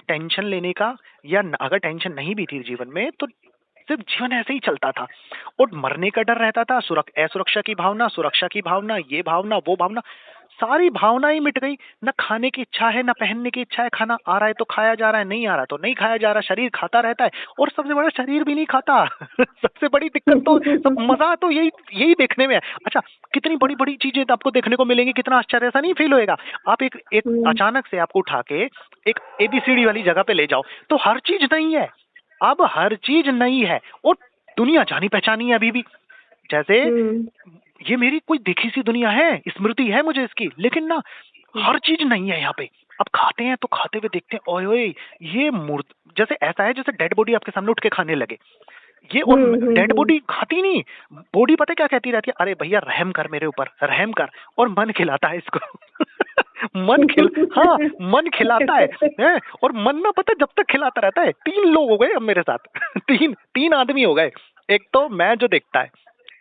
Tension लेने का, या अगर टेंशन नहीं भी थी जीवन में तो सिर्फ जीवन ऐसे ही चलता था, और मरने का डर रहता था, असुरक्षा की भावना, सुरक्षा की भावना, ये भावना वो भावना, सारी भावना ही मिट गई। न खाने की इच्छा है, न पहनने की इच्छा है, खाना आ रहा है तो खाया जा रहा है, नहीं आ रहा तो नहीं खाया जा रहा, शरीर खाता रहता है, और सबसे बड़ा शरीर भी नहीं खाता। सबसे बड़ी दिक्कत तो, सब मजा तो यही यही देखने में है। अच्छा, कितनी बड़ी बड़ी चीजें तो आपको देखने को मिलेंगी, कितना आश्चर्य, ऐसा नहीं फील होएगा? आप एक एक अचानक से आपको उठा के एक एबीसीडी वाली जगह पे ले जाओ तो हर चीज नहीं है, अब हर चीज नई है, और दुनिया जानी पहचानी है अभी भी। जैसे ये मेरी कोई देखी सी दुनिया है, स्मृति है मुझे इसकी, लेकिन ना हर चीज नहीं है यहाँ पे। अब खाते हैं तो खाते हुए देखते हैं, ओए ओए ये मूर्त, जैसे ऐसा है जैसे डेड बॉडी आपके सामने उठ के खाने लगे ये, और डेड बॉडी खाती नहीं, बॉडी पता है क्या कहती रहती है, अरे भैया रहम कर मेरे ऊपर, रहम कर, और मन खिलाता है इसको। हाँ, मन खिलाता है, और मन ना पता जब तक खिलाता रहता है। 3 लोग हो गए अब मेरे साथ। तीन आदमी हो गए। एक तो मैं जो देखता है,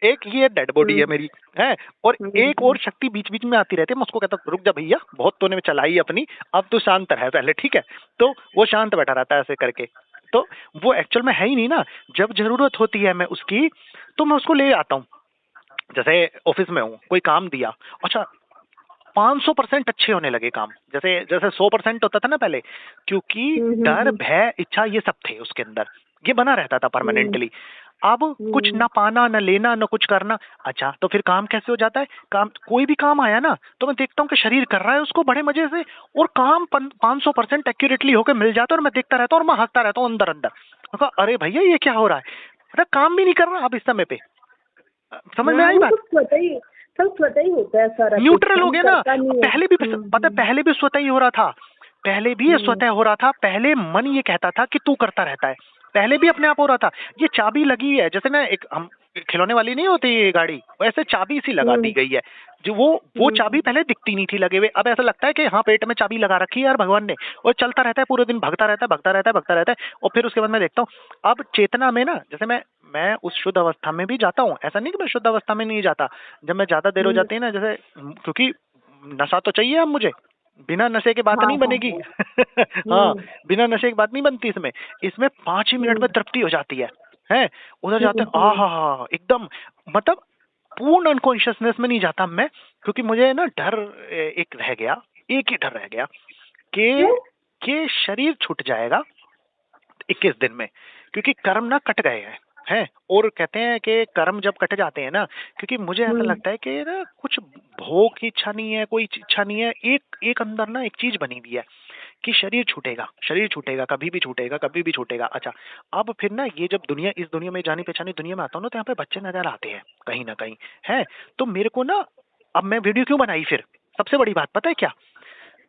एक ये डेड बॉडी है मेरी, है, और एक और शक्ति बीच बीच में आती रहती है। मैं उसको कहता हूँ रुक जा भैया, बहुत तूने चलाई अपनी, अब तू शांत रह पहले, ठीक है? तो वो शांत बैठा रहता है ऐसे करके। तो वो एक्चुअल में है ही नहीं ना, जब जरूरत होती है मैं उसकी, तो मैं उसको ले आता हूँ। जैसे ऑफिस में हूँ, कोई काम दिया, अच्छा 500% अच्छे होने लगे काम, जैसे जैसे 100% होता था ना पहले, क्योंकि डर भय इच्छा ये सब थे उसके अंदर, ये बना रहता था परमानेंटली। अब कुछ ना पाना, न लेना, न कुछ करना। अच्छा, तो फिर काम कैसे हो जाता है? काम, कोई भी काम आया ना तो मैं देखता हूँ कि शरीर कर रहा है उसको बड़े मजे से, और काम 500% एक्यूरेटली होकर मिल जाता है, और मैं देखता रहता हूँ और मैं हंसता रहता हूँ अंदर अंदर। मैं कहा, अरे भैया ये क्या हो रहा है? अरे काम भी नहीं कर रहा अब इस समय पे। समझ में आई बात? स्वतः ही होता है सारा, न्यूट्रल हो गया ना। पहले भी पता है, पहले भी स्वतः ही हो रहा था, पहले भी ये स्वतः हो रहा था। पहले मन ये कहता था कि तू करता रहता है, पहले भी अपने आप हो रहा था। ये चाबी लगी है, जैसे ना एक हम खिलौने वाली नहीं होती ये गाड़ी, वैसे चाबी सी लगा दी गई है। जो वो चाबी पहले दिखती नहीं थी लगे हुए, अब ऐसा लगता है कि हाँ पेट में चाबी लगा रखी है यार भगवान ने, और चलता रहता है पूरे दिन, भगता रहता है भगता रहता है भगता रहता है। और फिर उसके बाद मैं देखता हूँ अब चेतना में ना, जैसे मैं उस शुद्ध अवस्था में भी जाता हूँ, ऐसा नहीं कि मैं शुद्ध अवस्था में नहीं जाता। जब मैं ज्यादा देर हो जाती है ना, जैसे क्योंकि नशा तो चाहिए अब मुझे, बिना नशे के बात नहीं बनेगी। हाँ, बिना नशे की बात नहीं बनती इसमें। इसमें 5 ही मिनट में तृप्ति हो जाती है। उधर जाते हैं, आहा एकदम, मतलब पूर्ण अनकॉन्शियसनेस में नहीं जाता मैं, क्योंकि मुझे ना डर एक रह गया, एक ही डर रह गया कि शरीर छूट जाएगा 21 दिन में, क्योंकि कर्म ना कट गए हैं। और कहते हैं कि कर्म जब कट जाते हैं ना, क्योंकि मुझे ऐसा लगता है कि ना कुछ भोग की इच्छा नहीं है, कोई इच्छा नहीं है, एक अंदर ना एक चीज बनी हुई है कि शरीर छूटेगा, कभी भी छूटेगा, कभी भी छूटेगा। अच्छा, अब फिर ना ये जब इस दुनिया में, जानी पहचानी दुनिया में आता हूँ ना, तो यहाँ पे बच्चे नजर आते हैं कहीं ना कहीं, है। तो मेरे को ना, अब मैं वीडियो क्यों बनाई फिर, सबसे बड़ी बात पता है क्या?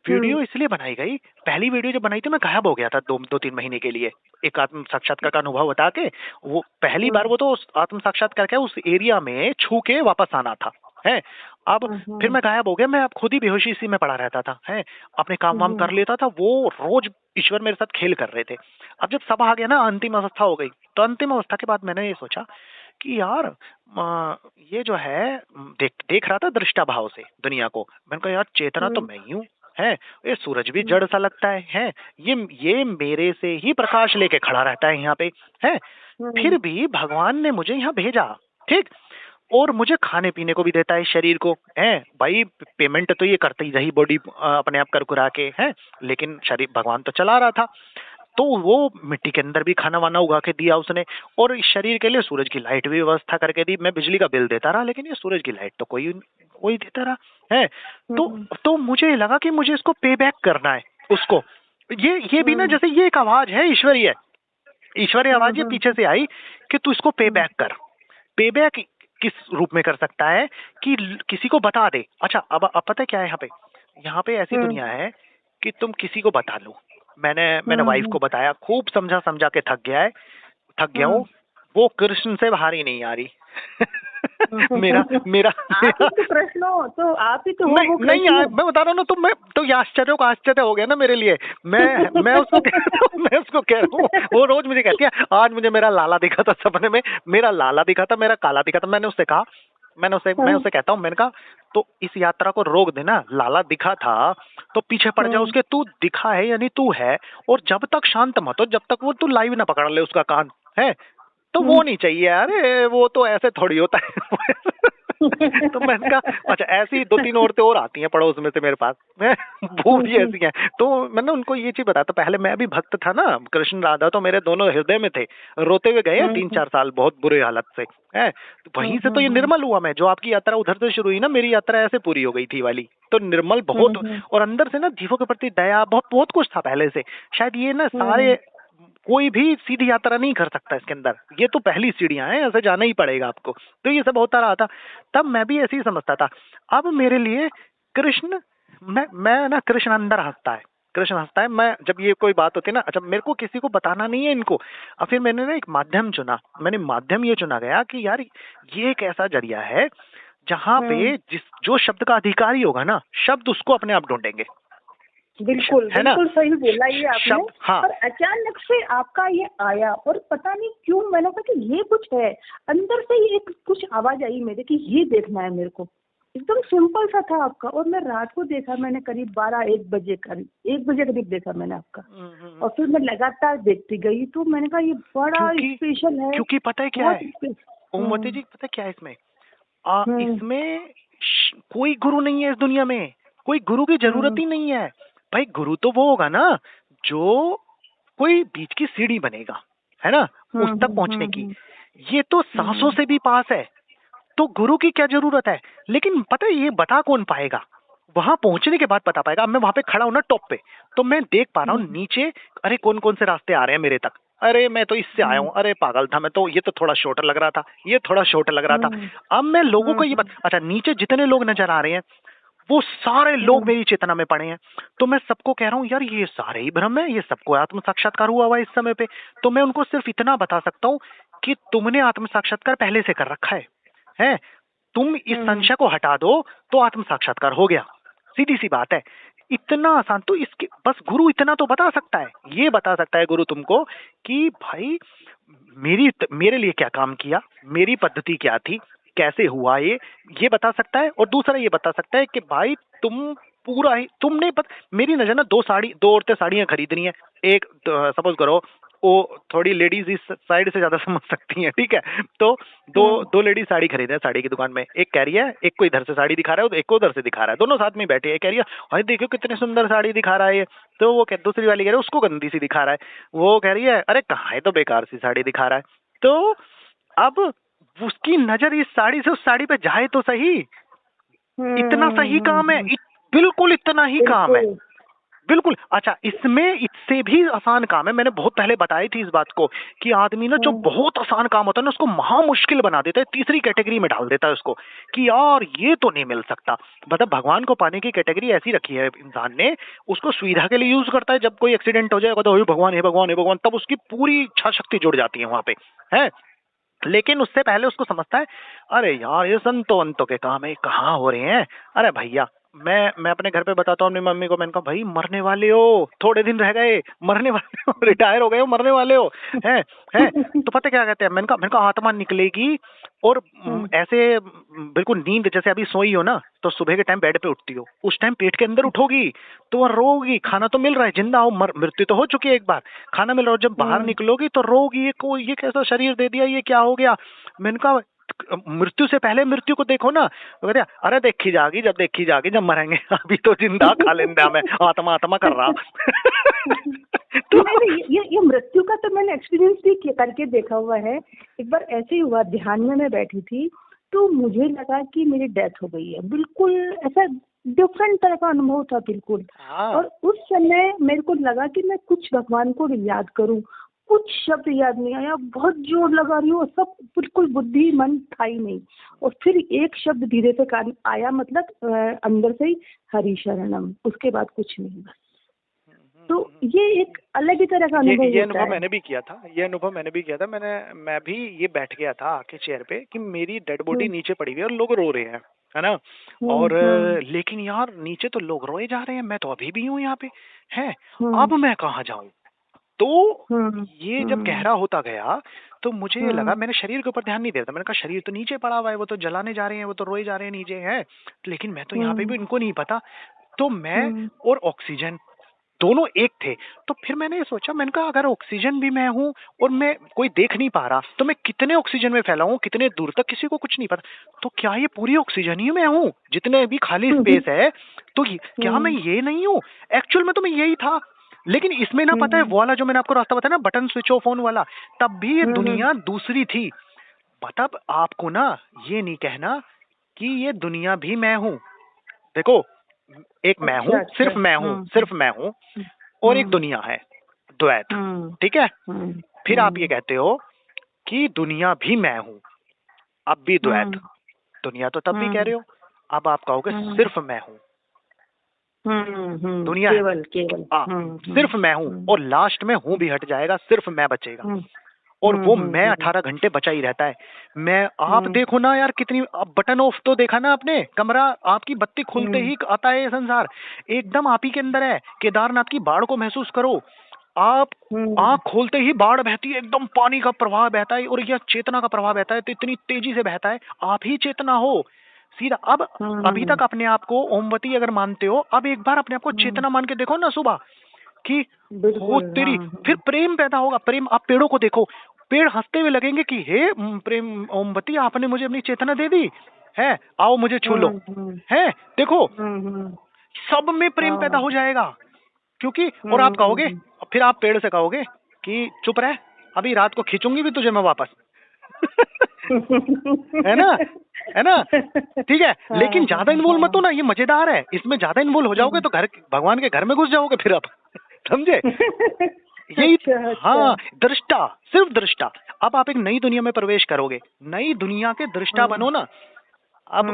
वीडियो इसलिए बनाई गई, पहली वीडियो जब बनाई थी मैं गायब हो गया था 2-3 महीने के लिए, एक आत्म साक्षात्कार का अनुभव बता के। वो पहली बार वो तो आत्म साक्षात्कार क्या, उस एरिया में छू के वापस आना था, है। अब फिर मैं गायब हो गया, मैं अब खुद ही बेहोशी इसी में पड़ा रहता था, है। अपने काम वाम कर लेता था, वो रोज ईश्वर मेरे साथ खेल कर रहे थे। अब जब सब आ गया ना, अंतिम अवस्था हो गई, तो अंतिम अवस्था के बाद मैंने ये सोचा कि यार ये जो है, देख रहा था दृष्टा भाव से दुनिया को। मैंने कहा यार चेतना तो मैं ही हूँ, है। ये सूरज भी जड़ सा लगता है। ये मेरे से ही प्रकाश लेके खड़ा रहता है यहाँ पे, है। फिर भी भगवान ने मुझे यहाँ भेजा, ठीक, और मुझे खाने पीने को भी देता है शरीर को, है भाई। पेमेंट तो ये करता ही रही बॉडी अपने आप कर कुरा के, है, लेकिन शरीर भगवान तो चला रहा था। तो वो मिट्टी के अंदर भी खाना वाना उगा के दिया उसने, और इस शरीर के लिए सूरज की लाइट भी व्यवस्था करके दी। मैं बिजली का बिल देता रहा, लेकिन ये सूरज की लाइट तो कोई देता रहा, है। तो मुझे लगा कि मुझे इसको पे बैक करना है उसको। ये भी ना, जैसे ये एक आवाज है ईश्वरीय आवाज ये पीछे से आई कि तू इसको पे बैक कर। पे बैक किस रूप में कर सकता है कि किसी को बता दे। अच्छा, अब पता है क्या है यहाँ पे ऐसी दुनिया है कि तुम किसी को बता लो। मैंने वाइफ को बताया, खूब समझा के थक गया हूँ। वो कृष्ण से बाहर ही नहीं आ रही। मेरा प्रश्न हो तो आप ही तो हो। नहीं यार, मैं बता रहा हूँ ना, तो ये आश्चर्य हो गया ना मेरे लिए। मैं उसको कह रहा हूँ, वो रोज मुझे कहती है आज मुझे मेरा लाला दिखा था सपने में, मेरा लाला दिखा था, मेरा काला दिखा था। मैंने उससे कहा, मैं हाँ, उसे कहता हूँ, मैंने कहा तो इस यात्रा को रोक देना, लाला दिखा था तो पीछे पड़ जा हाँ, उसके, तू दिखा है यानी तू है, और जब तक शांत मत हो, जब तक वो तू लाइव ना पकड़ ले उसका कान है, तो वो हम्म। नहीं चाहिए। अरे वो तो ऐसे थोड़ी होता है। तो मैंने कहा अच्छा, ऐसी 2-3 औरतें और आती हैं पड़ोस में से मेरे पास, हैं, वो भी ऐसी हैं। तो मैंने उनको ये चीज बताया, तो पहले मैं भी भक्त था ना, कृष्ण राधा तो मेरे दोनों हृदय में थे, रोते हुए गए 3-4 साल बहुत बुरे हालत से, है। तो वहीं से तो ये निर्मल हुआ मैं, जो आपकी यात्रा उधर से शुरू हुई ना, मेरी यात्रा ऐसे पूरी हो गई थी वाली, तो निर्मल बहुत, और अंदर से ना जीवों के प्रति दया, बहुत बहुत कुछ था पहले से। शायद ये ना सारे, कोई भी सीधी यात्रा नहीं कर सकता इसके अंदर, ये तो पहली सीढ़ियां हैं, ऐसे जाना ही पड़ेगा आपको। तो ये सब होता रहा था, तब मैं भी ऐसे ही समझता था। अब मेरे लिए कृष्ण, मैं ना, कृष्ण अंदर हंसता है, कृष्ण हंसता है। मैं जब ये कोई बात होती है ना, अच्छा मेरे को किसी को बताना नहीं है इनको, और फिर मैंने ना एक माध्यम चुना, मैंने माध्यम ये चुना गया कि यार ये एक ऐसा जरिया है जहाँ पे जो शब्द का अधिकारी होगा ना, शब्द उसको अपने आप ढूंढेंगे, बिल्कुल है ना। बिल्कुल सही बोला ये आपने। शब्द, हाँ। और अचानक से आपका ये आया, और पता नहीं क्यों मैंने कहा कि ये कुछ है, अंदर से ही एक कुछ आवाज आई मेरे कि ये देखना है मेरे को। एकदम सिंपल सा था आपका, और मैं रात को देखा, मैंने करीब 12-1 बजे करीब, 1 बजे करीब देखा मैंने आपका। और फिर मैं लगातार देखती गई, तो मैंने कहा ये बड़ा क्योंकि स्पेशल है, क्योंकि पता है क्या बहुत है ओमवती स्पेशल। जी, पता है क्या है इसमें, हम्म, इसमें कोई गुरु नहीं है इस दुनिया में, कोई गुरु की जरूरत हम्म, ही नहीं है। भाई गुरु तो वो होगा ना जो कोई बीच की सीढ़ी बनेगा, है ना, उस तक पहुंचने की। ये तो सांसों हम्म, से भी पास है, तो गुरु की क्या जरूरत है। लेकिन पता है ये बता कौन पाएगा, वहां पहुंचने के बाद पता पाएगा। अब मैं वहां पे खड़ा हूं ना टॉप पे, तो मैं देख पा रहा हूँ नीचे, अरे कौन कौन से रास्ते आ रहे हैं मेरे तक, अरे मैं तो इससे आया हूँ, अरे पागल था मैं तो, ये तो थोड़ा शॉर्ट लग रहा था, ये थोड़ा शॉर्ट लग रहा था। अब मैं लोगों को ये अच्छा नीचे जितने लोग नजर आ रहे हैं वो सारे लोग मेरी चेतना में पड़े हैं। तो मैं सबको कह रहा हूँ यार ये सारे ही भ्रम है, ये सबको आत्म साक्षात्कार हुआ इस समय पे। तो मैं उनको सिर्फ इतना बता सकता हूँ कि तुमने आत्म साक्षात्कार पहले से कर रखा है, तुम इस संशय को हटा दो तो आत्म साक्षात्कार हो गया, सीधी सी बात है। इतना आसान तो इसके बस गुरु इतना तो बता सकता है, ये बता सकता है गुरु तुमको कि भाई मेरे लिए क्या काम किया, मेरी पद्धति क्या थी, कैसे हुआ ये बता सकता है। और दूसरा ये बता सकता है कि भाई तुम पूरा ही तुमने मेरी नजर ना दो औरतें साड़ियां खरीदनी है, एक सपोज करो वो थोड़ी लेडीज इस साइड से ज्यादा समझ सकती हैं, ठीक है। तो दो दो लेडीज साड़ी खरीद रहे हैं साड़ी की दुकान में, एक कह रही है, एक को इधर से साड़ी दिखा रहा है, एक को उधर से दिखा रहा है, दोनों साथ में बैठे हैं, कह रही है अरे देखो कितनी सुंदर साड़ी दिखा रहा है ये, तो वो दूसरी वाली कह रही है उसको गंदी सी दिखा रहा है, वो कह रही है अरे कहाँ है, तो बेकार सी साड़ी दिखा रहा है। तो अब उसकी नजर इस साड़ी से उस साड़ी पे जाए तो सही, इतना सही काम है, बिल्कुल इतना ही काम है, बिल्कुल। बिल्कुल। अच्छा इसमें इससे भी आसान काम है, मैंने बहुत पहले बताई थी इस बात को कि आदमी ना जो बहुत आसान काम होता है ना उसको महा मुश्किल बना देता है, तीसरी कैटेगरी में डाल देता है उसको कि यार ये तो नहीं मिल सकता। मतलब भगवान को पाने की कैटेगरी ऐसी रखी है इंसान ने, उसको सुविधा के लिए यूज करता है, जब कोई एक्सीडेंट हो जाएगा तो हे भगवान हे भगवान हे भगवान, तब उसकी पूरी इच्छा शक्ति जुड़ जाती है वहां पे, है। लेकिन उससे पहले उसको समझता है अरे यार ये संतो अंतों के काम है, कहाँ हो रहे हैं। अरे भैया मैं अपने घर पे बताता हूँ अपनी मम्मी को, मैंने कहा भाई मरने वाले हो, थोड़े दिन रह गए, मरने वाले हो, रिटायर हो गए हो, मरने वाले हो, हैं तो पता क्या कहते हैं, मैंने कहा आत्मा निकलेगी और ऐसे बिल्कुल नींद जैसे अभी सोई हो ना, तो सुबह के टाइम बेड पे उठती हो, उस टाइम पेट के अंदर उठोगी तो रोगी, खाना तो मिल रहा है, जिंदा हो, मृत्यु तो हो चुकी है एक बार, खाना मिल रहा है, जब बाहर निकलोगी तो रोगी, ये कैसा शरीर दे दिया, ये क्या हो गया। मैंने कहा मृत्यु से पहले मृत्यु को देखो ना, तो कहते हैं, अरे देखी जागी जब मरेंगे, अभी तो जिंदा खा लेंगे हमें, आत्मा आत्मा कर रहा। तो नहीं नहीं, ये मृत्यु का तो मैंने एक्सपीरियंस भी करके देखा हुआ है। एक बार ऐसे ही हुआ, ध्यान में मैं बैठी थी, तो मुझे लगा कि मेरी डेथ हो गई है, बिल्कुल ऐसा डिफरेंट तरह का अनुभव था बिल्कुल। हाँ और उस समय मेरे को लगा कि मैं कुछ भगवान को याद करूं, कुछ शब्द याद नहीं आया, बहुत जोर लगा रही हूँ, सब बिल्कुल बुद्धि मन था ही नहीं। और फिर एक शब्द धीरे से कान आया, मतलब अंदर से ही, हरि शरणम, उसके बाद कुछ नहीं बस। तो ये एक अलग ही तरह का अनुभव ये होता अनुभव है। मैंने भी किया था, ये अनुभव मैंने भी किया था। मैं भी ये बैठ गया था आके चेयर पे कि मेरी डेड बॉडी हम्म, नीचे पड़ी हुई है और लोग रो रहे हैं, है ना। और लेकिन यार नीचे तो लोग रोए जा रहे हैं, मैं तो अभी भी हूँ यहाँ पे, है। हम्म, अब मैं कहाँ जाऊं, तो हम्म, ये जब गहरा होता गया तो मुझे ये लगा, मैंने शरीर के ऊपर ध्यान नहीं दिया था। मैंने कहा शरीर तो नीचे पड़ा हुआ है, वो तो जलाने जा रहे हैं, वो तो रोए जा रहे हैं नीचे है, लेकिन मैं तो यहाँ पे भी, इनको नहीं पता। तो मैं और ऑक्सीजन दोनों एक थे। तो फिर मैंने ये सोचा, मैंने कहा अगर ऑक्सीजन भी मैं हूँ और मैं कोई देख नहीं पा रहा, तो मैं कितने ऑक्सीजन में फैला हूँ, कितने दूर तक, किसी को कुछ नहीं पता। तो क्या ये पूरी ऑक्सीजन ही मैं हूँ, जितने भी खाली स्पेस है, तो क्या मैं ये नहीं हूँ? एक्चुअल में तो मैं यही था। लेकिन इसमें ना, पता है वो वाला जो मैंने आपको रास्ता बताया ना, बटन स्विच ऑफ ऑन वाला, तब भी ये दुनिया दूसरी थी। मतलब आपको ना ये नहीं कहना कि ये दुनिया भी मैं हूँ। देखो, एक मैं हूँ, सिर्फ मैं हूँ, सिर्फ मैं हूँ, और एक दुनिया है, द्वैत, ठीक है। फिर आप ये कहते हो कि दुनिया भी मैं हूँ, अब भी द्वैत, दुनिया तो तब भी कह रहे हो, अब आप कहोगे सिर्फ मैं हूँ, दुनिया केवल केवल सिर्फ मैं हूँ, और लास्ट में हूँ भी हट जाएगा, सिर्फ मैं बचेगा, और वो मैं 18 घंटे बचा ही रहता है। मैं, आप देखो ना यार, कितनी, अब बटन ऑफ तो देखा ना आपने, कमरा आपकी बत्ती खुलते ही आता है ये संसार, एकदम आप ही के अंदर है। केदारनाथ की बाढ़ को महसूस करो, आप आंख खोलते ही बाढ़ बहती है, एकदम पानी का प्रवाह बहता है, और यह चेतना का प्रवाह बहता है, तो इतनी तेजी से बहता है, आप ही चेतना हो सीधा। अब अभी तक अपने आप को ओमवती अगर मानते हो, अब एक बार अपने आप को चेतना मान के देखो ना सुबह, कि हो तेरी, फिर प्रेम पैदा होगा। प्रेम, आप पेड़ों को देखो, पेड़ हंसते हुए लगेंगे कि हे प्रेम ओमवती, आपने मुझे अपनी चेतना दे दी है, आओ मुझे छू लो, है देखो, सब में प्रेम पैदा हो जाएगा। क्योंकि, और आप कहोगे, फिर आप पेड़ से कहोगे कि चुप रह, अभी रात को खींचूंगी भी तुझे मैं वापस। है ना, है ना, ठीक है। लेकिन ज्यादा इन्वॉल्व मत हो ना, ये मजेदार है, इसमें ज्यादा इन्वॉल्व हो जाओगे तो घर, भगवान के घर में घुस जाओगे फिर आप, समझे। यही, हाँ, दृष्टा, सिर्फ दृष्टा। अब आप एक नई दुनिया में प्रवेश करोगे, नई दुनिया के दृष्टा बनो ना। अब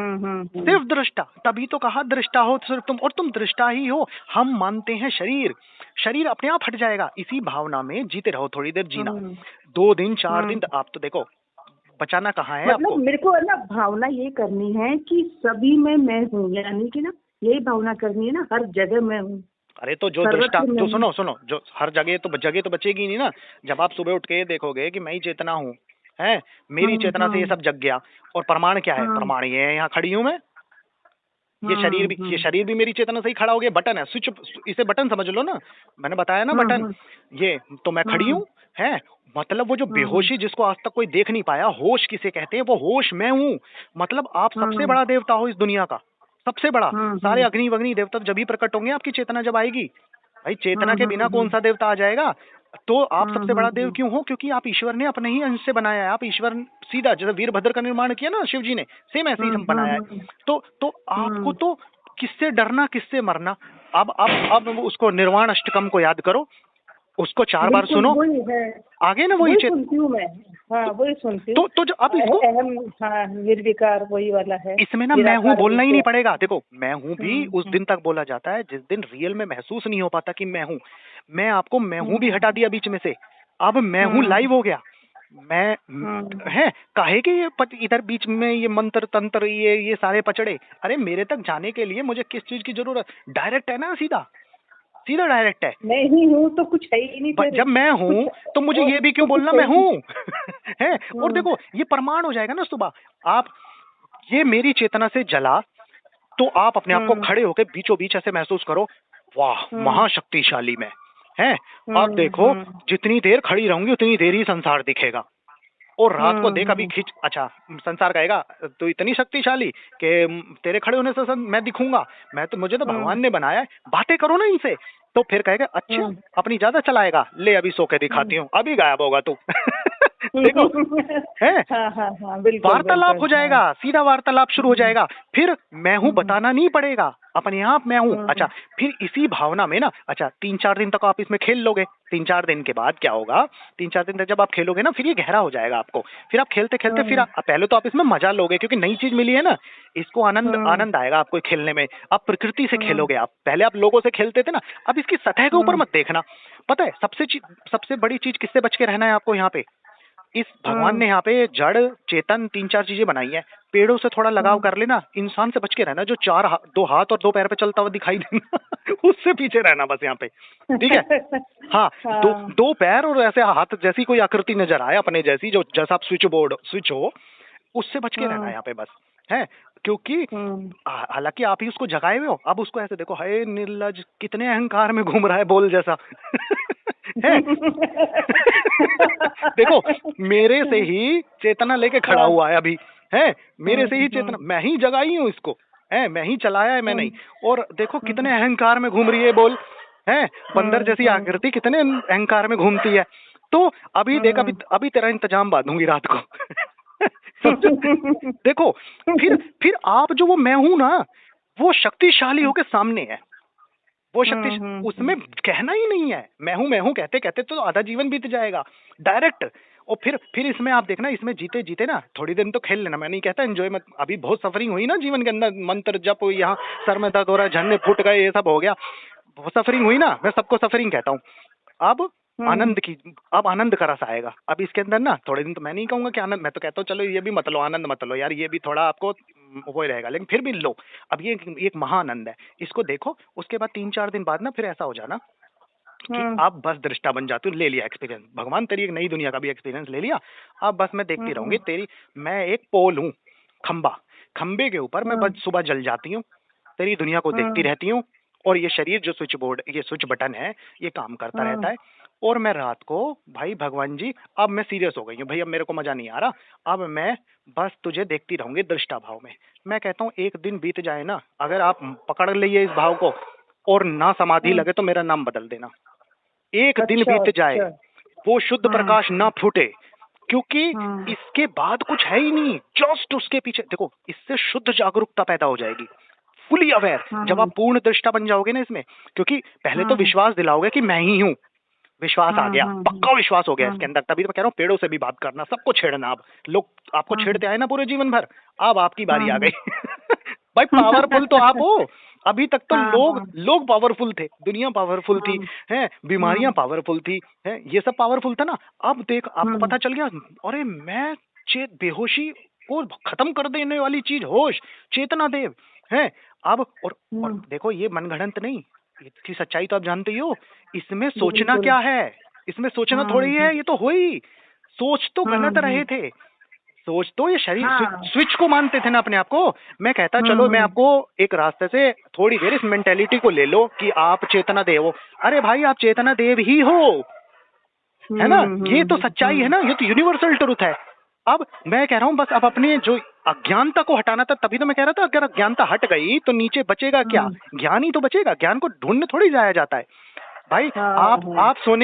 सिर्फ दृष्टा, तभी तो कहा दृष्टा हो सिर्फ तुम, और तुम दृष्टा ही हो। हम मानते हैं शरीर, शरीर अपने आप हट जाएगा। इसी भावना में जीते रहो, थोड़ी देर जीना, 2 दिन 4 दिन, आप तो देखो बचाना कहाँ है मतलब आपको। मेरे को है ना भावना ये करनी है कि सभी में मैं हूँ, यानी कि ना यही भावना करनी है ना, हर जगह मैं हूँ। अरे तो जो दृष्टा, तो सुनो सुनो, जो हर जगह, तो जगह तो बचेगी नहीं ना। जब आप सुबह उठ के देखोगे कि मैं ही चेतना हूँ, है, मेरी चेतना से ये सब जग गया, और प्रमाण क्या है? प्रमाण ये है, यहाँ खड़ी हूँ मैं, ये शरीर भी मेरी चेतना से ही खड़ा हो गया। बटन है, स्विच, इसे बटन समझ लो ना, मैंने बताया ना बटन, ये तो मैं खड़ी हूँ, है। मतलब वो जो बेहोशी जिसको आज तक कोई देख नहीं पाया, होश किसे कहते हैं, वो होश मैं हूँ। मतलब आप सबसे बड़ा देवता हो इस दुनिया का, सबसे बड़ा। सारे अग्नि वग्नि देवता जब ही प्रकट होंगे आपकी चेतना जब आएगी। भाई चेतना के बिना कौन सा देवता आ जाएगा? तो आप सबसे बड़ा देव क्यों हो? क्योंकि आप ईश्वर ने अपने ही अंश से बनाया है। आप ईश्वर, सीधा जैसे वीरभद्र का निर्माण किया ना शिव जी ने, सेम ऐसे ही हम बनाया है। तो आपको तो किससे डरना, किससे मरना। अब उसको निर्वाण अष्टकम को याद करो, उसको 4 बार सुनो, आगे ना वही सुनती हूँ मैं, हाँ वही सुनती हूँ। तो जो अब इसको अहम, हाँ, निर्विकार वही वाला है। इसमें ना मैं हूँ बोलना ही नहीं पड़ेगा। देखो, मैं हूँ भी उस दिन तक बोला जाता है जिस दिन रियल में महसूस नहीं हो पाता कि मैं हूँ। मैं आपको मैं हूँ भी हटा दिया बीच में से, अब मैं हूँ लाइव हो गया। मैं है काहे के ये इधर बीच में ये मंत्र तंत्र, ये सारे पचड़े। अरे मेरे तक जाने के लिए मुझे किस चीज की जरूरत? डायरेक्ट है ना, सीधा सीधा डायरेक्ट है। मैं ही हूँ तो कुछ है ही नहीं। जब मैं हूँ तो मुझे ये भी क्यों बोलना मैं हूँ? है। और देखो ये प्रमाण हो जाएगा ना सुबह, आप ये मेरी चेतना से जला, तो आप अपने आप को खड़े होकर बीचों बीच ऐसे महसूस करो, वाह महाशक्तिशाली मैं है। अब देखो जितनी देर खड़ी रहूंगी उतनी देर ही संसार दिखेगा। और रात को देख अभी खींच, अच्छा संसार कहेगा तो इतनी शक्तिशाली कि तेरे खड़े होने से मैं दिखूंगा, मैं तो, मुझे तो भगवान ने बनाया है, बातें करो ना इनसे। तो फिर कहेगा अच्छा अपनी ज्यादा चलाएगा, ले अभी सो के दिखाती हूँ, अभी गायब होगा तू। देखो है, वार्तालाप हो जाएगा, सीधा वार्तालाप शुरू हो जाएगा। फिर मैं हूँ बताना नहीं पड़ेगा, अपने आप मैं हूँ। अच्छा, फिर इसी भावना में ना, अच्छा 3-4 दिन तक आप इसमें खेल लोगे। 3-4 दिन के बाद क्या होगा? 3-4 दिन तक जब आप खेलोगे ना, फिर ये गहरा हो जाएगा आपको। फिर आप खेलते खेलते, फिर पहले तो आप इसमें मजा लोगे क्योंकि नई चीज मिली है ना, इसको आनंद आएगा आपको खेलने में। आप प्रकृति से खेलोगे। आप पहले आप लोगों से खेलते थे ना, अब इसकी सतह के ऊपर मत देखना। पता है सबसे बड़ी चीज किससे बच के रहना है आपको यहाँ पे? इस भगवान ने यहाँ पे जड़ चेतन 3-4 चीजें बनाई है। पेड़ों से थोड़ा लगाव कर लेना, इंसान से बच के रहना, जो 2 हाथ और 2 पैर पे चलता हुआ दिखाई देना उससे पीछे रहना बस यहाँ पे, ठीक है। हाँ, 2 पैर और ऐसे हाथ जैसी कोई आकृति नजर आए अपने जैसी, जो जैसा आप स्विच हो, उससे बच के रहना यहाँ पे बस, है। क्योंकि हालांकि आप ही उसको जगाए हुए हो, अब उसको ऐसे देखो, हाय निर्लज, कितने अहंकार में घूम रहा है बोल जैसा है। देखो, मेरे से ही चेतना लेके खड़ा हुआ है अभी, है, मेरे से ही चेतना, मैं ही जगाई हूँ इसको, है, मैं ही चलाया है, मैं नहीं। और देखो कितने अहंकार में घूम रही है बोल, है, बंदर जैसी आकृति कितने अहंकार में घूमती है। तो अभी देख, अभी तेरा इंतजाम बांधूंगी रात को देखो, फिर आप जो वो मैं हूं ना, वो शक्तिशाली होके सामने है, वो शक्ति, उसमें कहना ही नहीं है मैं हूं कहते कहते तो आधा जीवन बीत जाएगा डायरेक्ट। और फिर इसमें आप देखना, इसमें जीते जीते ना थोड़ी दिन तो खेल लेना, मैं नहीं कहता एंजॉय मत, अभी बहुत सफरिंग हुई ना जीवन के अंदर, मंत्र जप, यहाँ सर में दर्द हो रहा है, झरने फूट गए, ये सब हो गया, बहुत सफरिंग हुई ना, मैं सबको सफरिंग कहता हूँ। अब आनंद का रस आएगा अब इसके अंदर ना, थोड़े दिन तो मैं नहीं कहूंगा कि आनंद, मैं तो कहता हूँ चलो ये भी मत लो, आनंद मत लो यार, ये भी थोड़ा आपको वो ही रहेगा, लेकिन फिर भी लो। अब ये एक महाआनंद है, इसको देखो। उसके बाद 3-4 दिन बाद ना फिर ऐसा हो जाना कि आप बस दृष्टा बन जाते हो, ले लिया एक्सपीरियंस, भगवान तेरी एक नई दुनिया का भी एक्सपीरियंस ले लिया, अब बस मैं देखती रहूंगी तेरी, मैं एक पोल हूँ, खंबे के ऊपर मैं बस सुबह जल जाती हूँ, तेरी दुनिया को देखती रहती हूँ, और ये शरीर जो स्विच बटन है, ये काम करता रहता है। और मैं रात को, भाई भगवान जी, अब मैं सीरियस हो गई हूँ भाई, अब मेरे को मजा नहीं आ रहा, अब मैं बस तुझे देखती रहूंगी दृष्टा भाव में। मैं कहता हूँ एक दिन बीत जाए ना, अगर आप पकड़ लिए इस भाव को और ना समाधि लगे तो मेरा नाम बदल देना। एक दिन बीत जाए, वो शुद्ध प्रकाश ना फूटे, क्योंकि इसके बाद कुछ है ही नहीं, जस्ट उसके पीछे देखो, इससे शुद्ध जागरूकता पैदा हो जाएगी, फुली अवेयर। जब आप पूर्ण दृष्टा बन जाओगे ना इसमें, क्योंकि पहले तो विश्वास दिलाओगे कि मैं ही हूँ, विश्वास आ गया, पक्का विश्वास हो गया इसके अंदर, तभी तो मैं कह रहा हूँ पेड़ों से भी बात करना, सबको छेड़ना। अब लोग आपको छेड़ते आए ना पूरे जीवन भर, अब आपकी बारी आ गई भाई पावरफुल तो आप हो, अभी तक तो लोग पावरफुल थे, दुनिया पावरफुल थी, है, बीमारियां पावरफुल थी, है, ये सब पावरफुल था ना। अब देख, आपको पता चल गया, अरे मैं बेहोशी को खत्म कर देने वाली चीज होश, चेतना देव है। अब और देखो, ये मनगढ़ंत नहीं, इसकी सच्चाई तो आप जानते ही हो, इसमें सोचना क्या है, इसमें सोचना थोड़ी है, ये तो हो ही, सोच तो गलत रहे थे, सोच तो ये शरीर स्विच को मानते थे ना अपने आप को। मैं कहता चलो मैं आपको एक रास्ते से थोड़ी देर इस मेंटेलिटी को ले लो कि आप चेतना देव हो, अरे भाई आप चेतना देव ही हो, है ना, ये तो सच्चाई है ना, ये तो यूनिवर्सल ट्रुथ है। अब मैं कह रहा हूँ बस अब अपने जो अज्ञानता को हटाना था, तभी तो मैं कह रहा था अगर अज्ञानता हट गई तो नीचे बचेगा क्या, ज्ञान ही तो बचेगा, ज्ञान को ढूंढने थोड़ी जाया जाता है भाई। आप सोने